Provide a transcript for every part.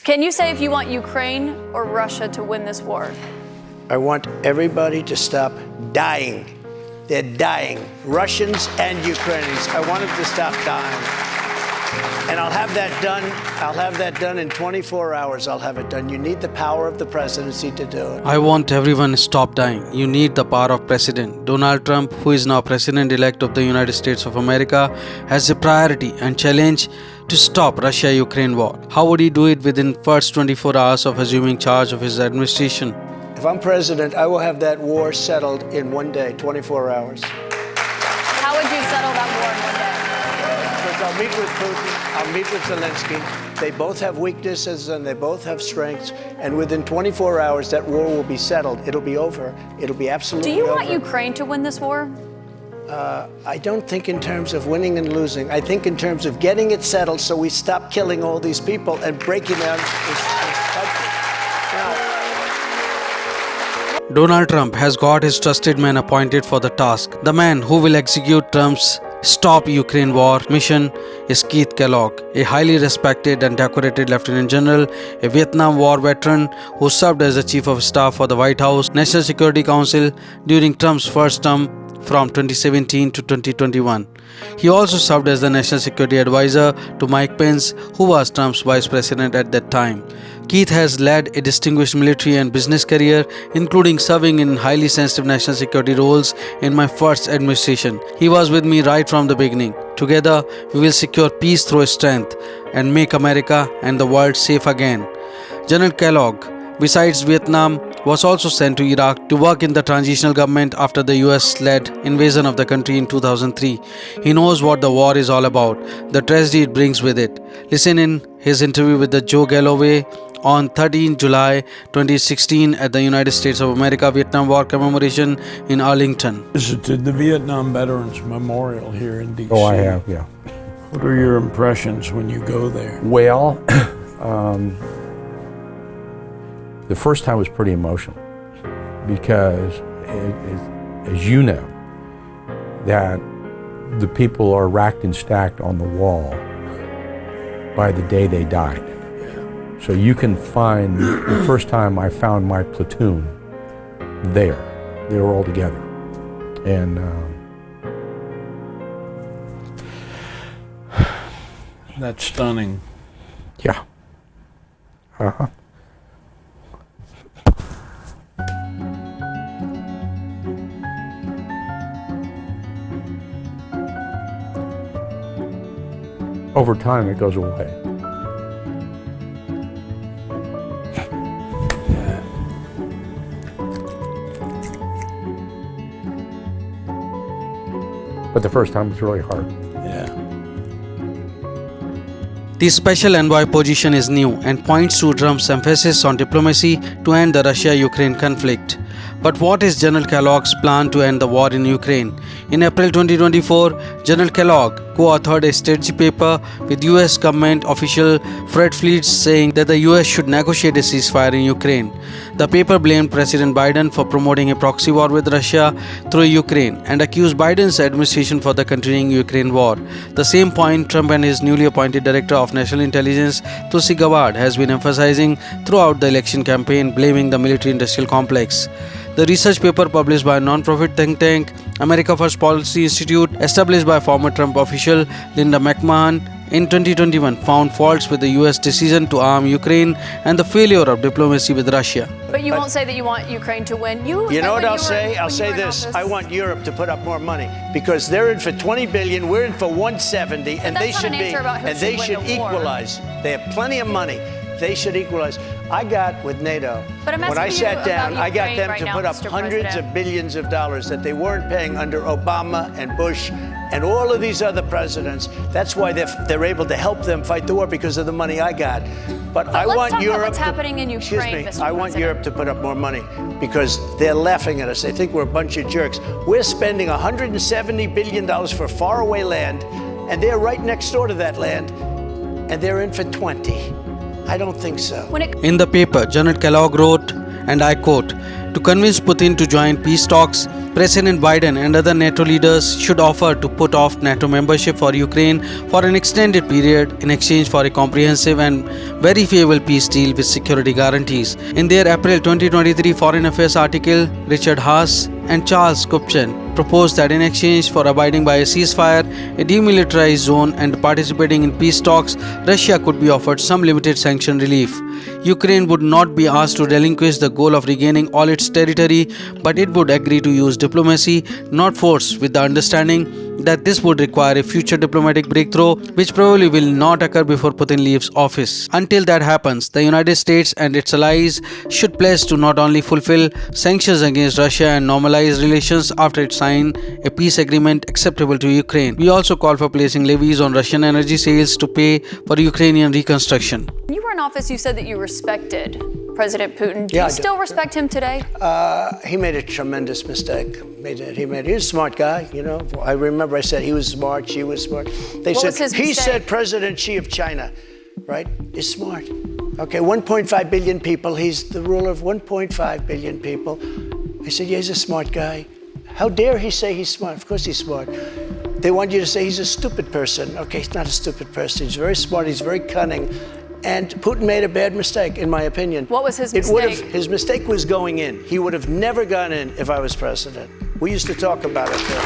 Can you say if you want Ukraine or Russia to win this war? I want everybody to stop dying. They're dying, Russians and Ukrainians. I want them to stop dying. And I'll have that done in 24 hours. I'll have it done. You need the power of the presidency to do it. I want everyone to stop dying. You need the power of President. Donald Trump, who is now President-elect of the United States of America, has a priority and challenge to stop Russia-Ukraine war. How would he do it within first 24 hours of assuming charge of his administration? If I'm president, I will have that war settled in one day, 24 hours. How would you settle that war in one day? Because I'll meet with Putin, I'll meet with Zelensky. They both have weaknesses and they both have strengths. And within 24 hours, that war will be settled. It'll be over. It'll be absolutely over. Do you want Ukraine to win this war? I don't think in terms of winning and losing. I think in terms of getting it settled so we stop killing all these people and breaking down this country. Donald Trump has got his trusted man appointed for the task. The man who will execute Trump's Stop Ukriane War mission is Keith Kellogg, a highly respected and decorated Lieutenant General, a Vietnam War veteran who served as the Chief of Staff for the White House National Security Council during Trump's first term from 2017 to 2021. He also served as the National Security Advisor to Mike Pence, who was Trump's Vice President at that time. Keith has led a distinguished military and business career, including serving in highly sensitive national security roles in my first administration. He was with me right from the beginning. Together, we will secure peace through strength and make America and the world safe again. General Kellogg, besides Vietnam, was also sent to Iraq to work in the transitional government after the US-led invasion of the country in 2003. He knows what the war is all about, the tragedy it brings with it. Listen in his interview with the Joe Galloway on 13 July 2016 at the United States of America Vietnam War Commemoration in Arlington. Visited the Vietnam Veterans Memorial here in D.C. Oh, I have, yeah. What are your impressions when you go there? Well, the first time was pretty emotional because, as you know, that the people are racked and stacked on the wall by the day they died. So you can find, the first time I found my platoon there, they were all together. And That's stunning. yeah. Uh-huh. Over time, it goes away. But the first time was really hard. Yeah. The special envoy position is new and points to Trump's emphasis on diplomacy to end the Russia-Ukraine conflict. But what is General Kellogg's plan to end the war in Ukraine? In April 2024, General Kellogg co-authored a strategy paper with US government official Fred Fleets saying that the US should negotiate a ceasefire in Ukraine. The paper blamed President Biden for promoting a proxy war with Russia through Ukraine and accused Biden's administration for the continuing Ukraine war. The same point Trump and his newly appointed Director of National Intelligence, Tulsi Gabbard, has been emphasizing throughout the election campaign, blaming the military-industrial complex. The research paper, published by a non-profit think tank, America First Policy Institute, established by former Trump official Linda McMahon in 2021, found faults with the US decision to arm Ukraine and the failure of diplomacy with Russia. But you won't say that you want Ukraine to win. You know what I'll say? I'll say this. I want Europe to put up more money because they're in for 20 billion, we're in for 170, and they should be, and they should equalize. They have plenty of money. They should equalize. I got with NATO, when I sat down, I got them to put up hundreds of billions of dollars that they weren't paying under Obama and Bush and all of these other presidents. That's why they're able to help them fight the war, because of the money I got. But I want Europe. What's happening in Ukraine, Excuse me. I want Europe to put up more money because they're laughing at us. They think we're a bunch of jerks. We're spending $170 billion for faraway land, and they're right next door to that land, and they're in for 20. I don't think so. In the paper, General Kellogg wrote, and I quote, To convince Putin to join peace talks, President Biden and other NATO leaders should offer to put off NATO membership for Ukraine for an extended period in exchange for a comprehensive and very favorable peace deal with security guarantees. In their April 2023 Foreign Affairs article, Richard Haas and Charles Kupchen proposed that in exchange for abiding by a ceasefire, a demilitarized zone and participating in peace talks, Russia could be offered some limited sanction relief. Ukraine would not be asked to relinquish the goal of regaining all its territory, but it would agree to use diplomacy, not force, with the understanding that this would require a future diplomatic breakthrough, which probably will not occur before Putin leaves office. Until that happens, the United States and its allies should pledge to not only fulfill sanctions against Russia and normalize relations after it signs a peace agreement acceptable to Ukraine. We also call for placing levies on Russian energy sales to pay for Ukrainian reconstruction. When you were in office, you said that you respected President Putin. Do Yeah, you still respect him today? He made a tremendous mistake. He was a smart guy, you know. I remember I said he was smart, she was smart. They What said was his he mistake? said President Xi of China, right, is smart. Okay, 1.5 billion people. He's the ruler of 1.5 billion people. I said, yeah, he's a smart guy. How dare he say he's smart? Of course he's smart. They want you to say he's a stupid person. Okay, he's not a stupid person. He's very smart. He's very cunning. And Putin made a bad mistake, in my opinion. What was his mistake? His mistake was going in. He would have never gone in if I was president. We used to talk about it there.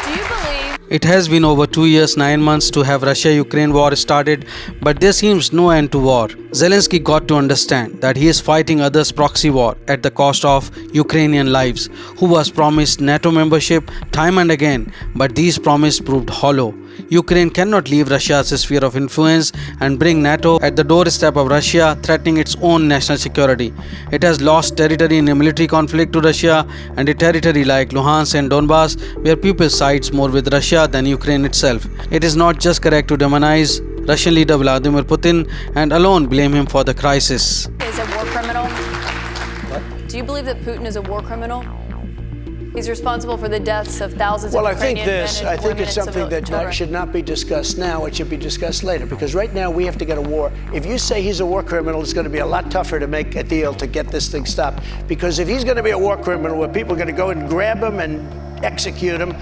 Do you believe It has been over 2 years, 9 months to have Russia-Ukraine war started, but there seems no end to war. Zelensky got to understand that he is fighting others' proxy war at the cost of Ukrainian lives, who was promised NATO membership time and again, but these promises proved hollow. Ukraine cannot leave Russia's sphere of influence and bring NATO at the doorstep of Russia, threatening its own national security. It has lost territory in a military conflict to Russia, and a territory like Luhansk and Donbass, where people sides more with Russia than Ukraine itself. It is not just correct to demonize Russian leader Vladimir Putin and alone blame him for the crisis. is a war criminal? Do you believe that Putin is a war criminal? He's responsible for the deaths of thousands of Ukrainian men and I think women it's and something that children. should not be discussed now. It should be discussed later, because right now we have to get a war. If you say he's a war criminal, it's going to be a lot tougher to make a deal to get this thing stopped. Because if he's going to be a war criminal where people are going to go and grab him and execute him,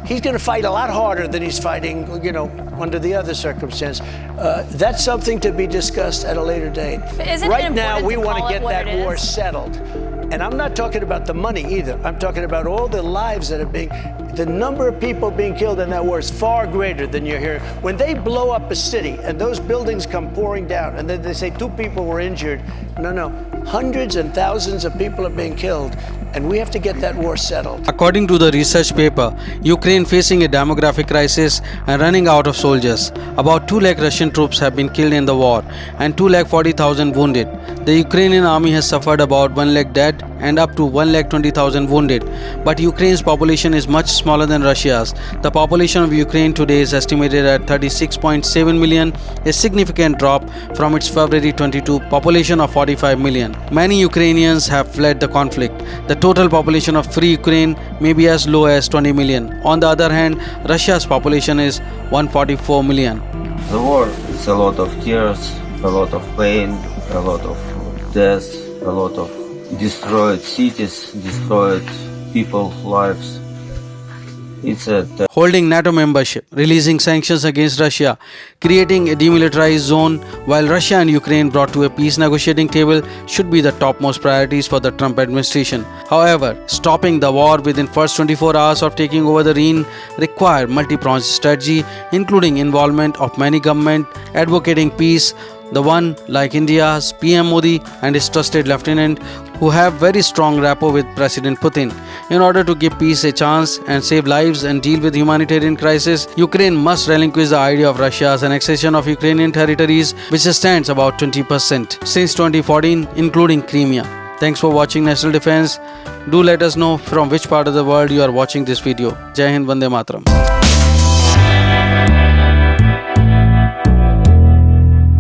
he's going to fight a lot harder than he's fighting, you know, under the other circumstance. That's something to be discussed at a later date. But isn't it Right now, important we to want to call it get what that it war is? settled. And I'm not talking about the money either. I'm talking about all the lives that are being, the number of people being killed in that war is far greater than you're hearing. When they blow up a city and those buildings come pouring down and then they say 2 people were injured, no, hundreds and thousands of people are being killed, and we have to get that war settled. According to the research paper, Ukraine facing a demographic crisis and running out of soldiers. About 2 lakh Russian troops have been killed in the war and 2,40,000 wounded. The Ukrainian army has suffered about 1 lakh dead and up to 1,20,000 wounded. But Ukraine's population is much smaller than Russia's. The population of Ukraine today is estimated at 36.7 million, a significant drop from its February 22 population of 45 million. Many Ukrainians have fled the conflict. The total population of free Ukraine may be as low as 20 million. On the other hand, Russia's population is 144 million. The war is a lot of tears, a lot of pain, a lot of death, a lot of destroyed cities, destroyed people's lives. It's a Holding NATO membership, releasing sanctions against Russia, creating a demilitarized zone while Russia and Ukraine brought to a peace negotiating table should be the topmost priorities for the Trump administration. However, stopping the war within first 24 hours of taking over the reign required multi-pronged strategy, including involvement of many governments advocating peace, the one like India's PM Modi and his trusted lieutenant, who have very strong rapport with President Putin. In order to give peace a chance and save lives and deal with humanitarian crisis, Ukraine must relinquish the idea of Russia's annexation of Ukrainian territories, which stands about 20% since 2014, including Crimea. Thanks for watching National Defense. Do let us know from which part of the world you are watching this video. Jai Hind, Vande Mataram.